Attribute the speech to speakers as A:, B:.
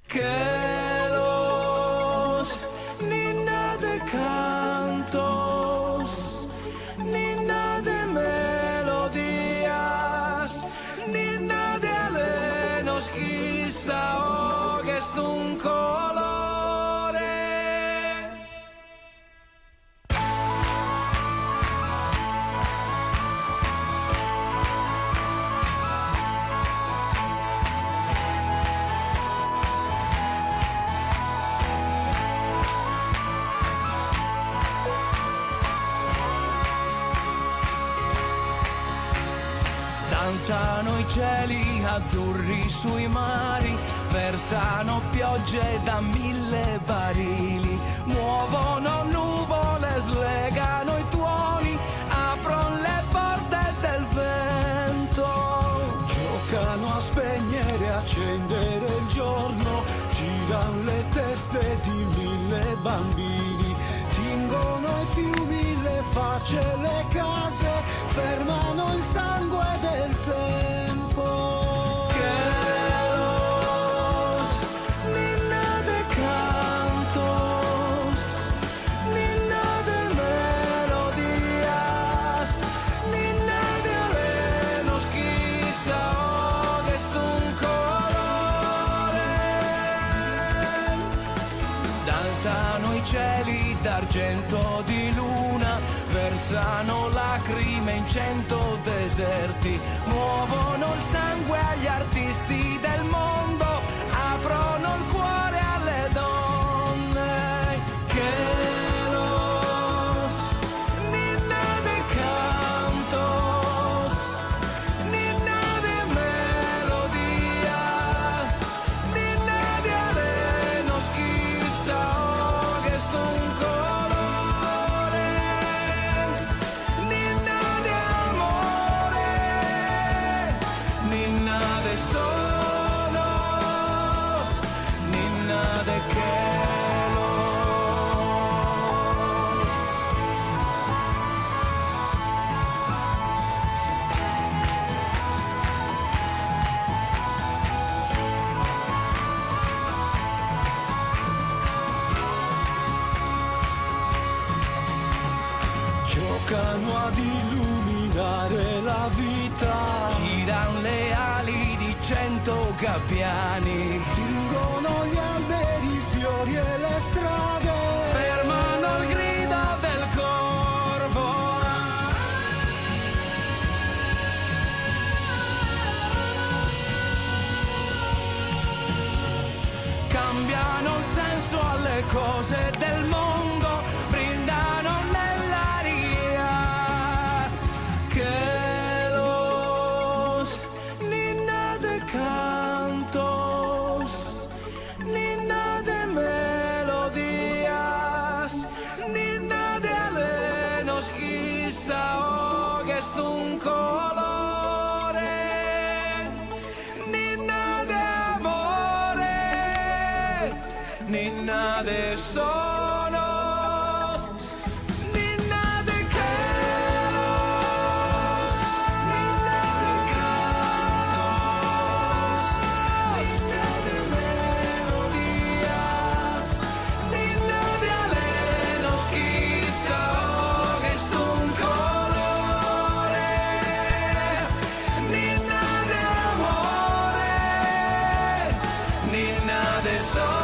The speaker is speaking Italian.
A: que los ninna de cantos, ninna de melodías, ninna de alenos, quizá hogues un colore. Danzano i cieli azzurri sui mari, versano piogge da 1000 barili, muovono nuvole, slegano i tuoni, aprono le porte del vento.
B: Giocano a spegnere e accendere il giorno, girano le teste di 1000 bambini, tingono i fiumi, le facce, le case, fermano il sangue del tempo.
A: Que los ninna de cantos, ninna de melodías, ninna de alenos, quizá hogues un colore. Danzano i cieli d'argento di luna, versano lacrime in 100 deserti, muovono il sangue agli artisti del mondo, aprono il cuore alle donne. Que los ninna de cantos, ninna de melodías, ninna de alenos, quizá hogues un colore. Ninna de amore, ninna de sonos, ninna de quelos.
B: Giocano ad illuminare la vita,
A: Giran le ali di 100 gabbiani,
B: tingono gli alberi, i fiori e le strade,
A: fermano il grido del corvo. Cambiano il senso alle cose del mondo, brindano nell'aria. Que los ninna de cantos, ninna de melodías, ninna de alenos, quizá hogues un colore. Ninna de amore, ninna de sonos, ninna de quelos, ninna de cantos, ninna de melodías, ninna de alenos, quizá hogues un colore. Ninna de amore, ninna de sonos.